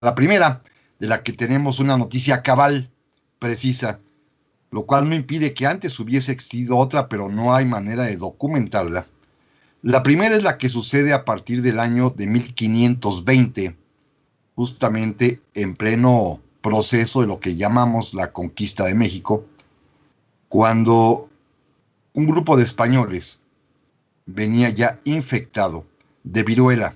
la primera, de la que tenemos una noticia cabal, precisa, lo cual no impide que antes hubiese existido otra, pero no hay manera de documentarla. La primera es la que sucede a partir del año de 1520, justamente en pleno proceso de lo que llamamos la conquista de México, cuando un grupo de españoles venía ya infectado de viruela.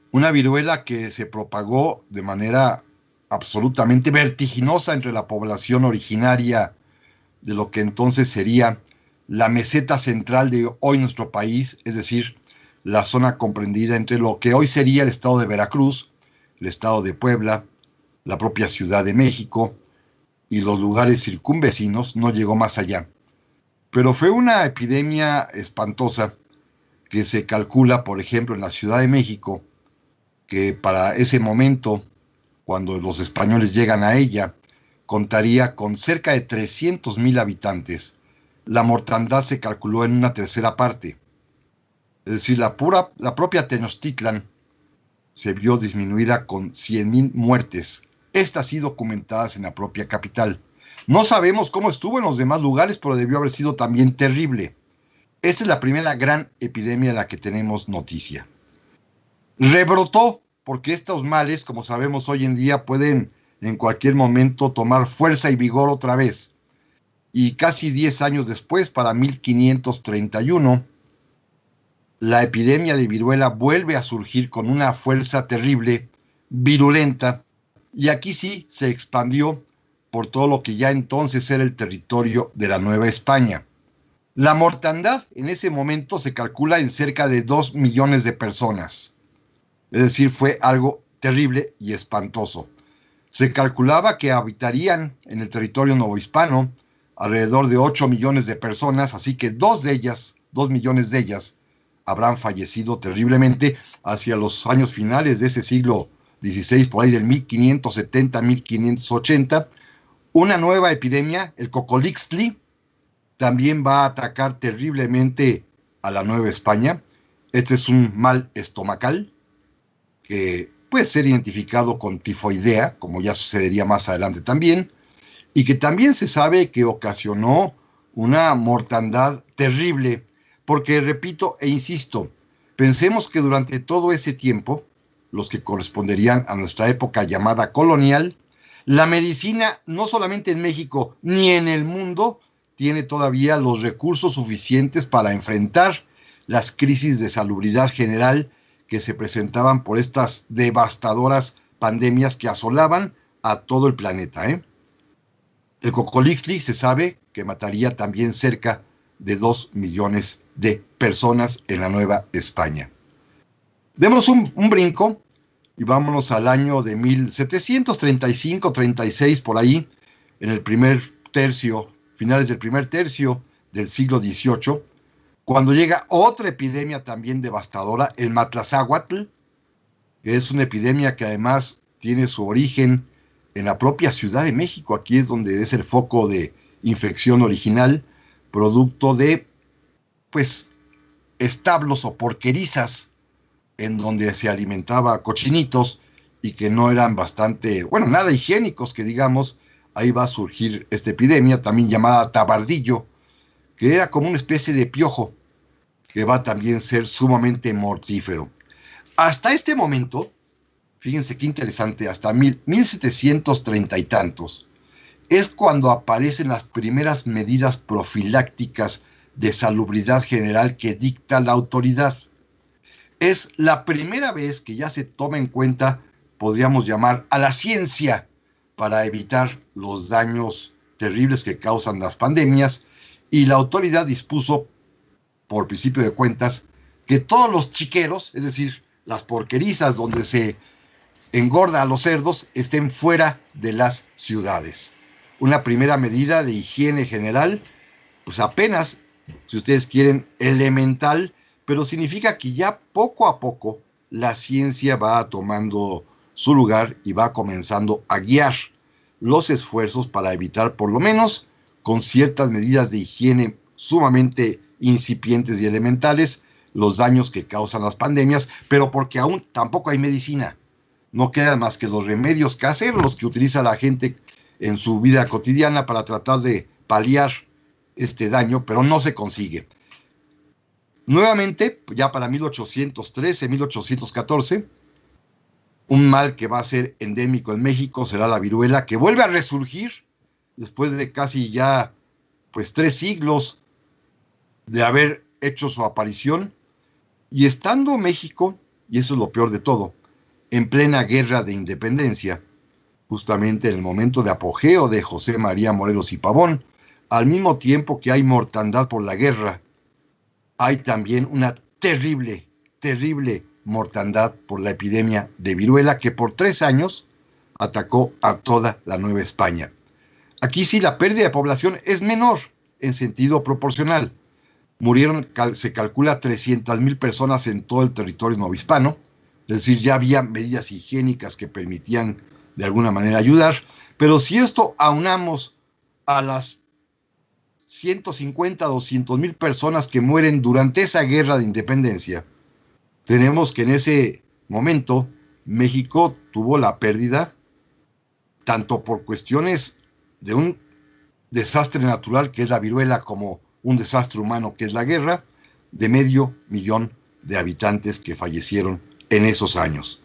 Una viruela que se propagó de manera absolutamente vertiginosa entre la población originaria de lo que entonces sería la meseta central de hoy nuestro país, es decir, la zona comprendida entre lo que hoy sería el estado de Veracruz, el estado de Puebla, la propia Ciudad de México y los lugares circunvecinos, no llegó más allá. Pero fue una epidemia espantosa que se calcula, por ejemplo, en la Ciudad de México, que para ese momento, cuando los españoles llegan a ella, contaría con cerca de 300,000 habitantes. La mortandad se calculó en una tercera parte. Es decir, la propia Tenochtitlan se vio disminuida con 100,000 muertes. Estas sí documentadas en la propia capital. No sabemos cómo estuvo en los demás lugares, pero debió haber sido también terrible. Esta es la primera gran epidemia de la que tenemos noticia. Rebrotó, porque estos males, como sabemos hoy en día, pueden en cualquier momento tomar fuerza y vigor otra vez. Y casi 10 años después, para 1531, la epidemia de viruela vuelve a surgir con una fuerza terrible, virulenta, y aquí sí se expandió por todo lo que ya entonces era el territorio de la Nueva España. La mortandad en ese momento se calcula en cerca de 2 millones de personas. Es decir, fue algo terrible y espantoso. Se calculaba que habitarían en el territorio novohispano alrededor de 8 millones de personas, así que 2 millones de ellas, habrán fallecido terriblemente hacia los años finales de ese siglo XVI, por ahí del 1570-1580. Una nueva epidemia, el Cocolixtli, también va a atacar terriblemente a la Nueva España. Este es un mal estomacal que puede ser identificado con tifoidea, como ya sucedería más adelante también, y que también se sabe que ocasionó una mortandad terrible, porque repito e insisto, pensemos que durante todo ese tiempo, los que corresponderían a nuestra época llamada colonial, la medicina, no solamente en México ni en el mundo, tiene todavía los recursos suficientes para enfrentar las crisis de salubridad general que se presentaban por estas devastadoras pandemias que asolaban a todo el planeta. El Cocolixtli se sabe que mataría también cerca de 2 millones de personas en la Nueva España. Demos un brinco y vámonos al año de 1735-36, por ahí, en el primer tercio, finales del primer tercio del siglo XVIII, cuando llega otra epidemia también devastadora, el Matlazáhuatl, que es una epidemia que además tiene su origen en la propia Ciudad de México. Aquí es donde es el foco de infección original, producto de, pues, establos o porquerizas en donde se alimentaba cochinitos y que no eran bastante, bueno, nada higiénicos, que digamos. Ahí va a surgir esta epidemia, también llamada tabardillo, que era como una especie de piojo, que va a también ser sumamente mortífero. Hasta este momento, fíjense qué interesante, hasta 1730 y tantos, es cuando aparecen las primeras medidas profilácticas de salubridad general que dicta la autoridad. Es la primera vez que ya se toma en cuenta, podríamos llamar, a la ciencia para evitar los daños terribles que causan las pandemias, y la autoridad dispuso, por principio de cuentas, que todos los chiqueros, es decir, las porquerizas donde se engorda a los cerdos, estén fuera de las ciudades. Una primera medida de higiene general, pues apenas, si ustedes quieren, elemental, pero significa que ya poco a poco la ciencia va tomando su lugar y va comenzando a guiar los esfuerzos para evitar, por lo menos con ciertas medidas de higiene sumamente incipientes y elementales, los daños que causan las pandemias, pero porque aún tampoco hay medicina. no quedan más que los remedios caseros, los que utiliza la gente en su vida cotidiana para tratar de paliar este daño, pero no se consigue. Nuevamente, ya para 1813, 1814, un mal que va a ser endémico en México será la viruela, que vuelve a resurgir después de casi ya pues 3 siglos de haber hecho su aparición, y estando México, y eso es lo peor de todo, en plena guerra de independencia, justamente en el momento de apogeo de José María Morelos y Pavón, al mismo tiempo que hay mortandad por la guerra, hay también una terrible, terrible mortandad por la epidemia de viruela que por 3 años atacó a toda la Nueva España. Aquí sí la pérdida de población es menor en sentido proporcional. Murieron, se calcula, 300,000 personas en todo el territorio novohispano, es decir, ya había medidas higiénicas que permitían de alguna manera ayudar, pero si esto aunamos a las 150, 200,000 personas que mueren durante esa guerra de independencia, tenemos que en ese momento México tuvo la pérdida, tanto por cuestiones de un desastre natural que es la viruela, como un desastre humano que es la guerra, de 500,000 de habitantes que fallecieron en esos años.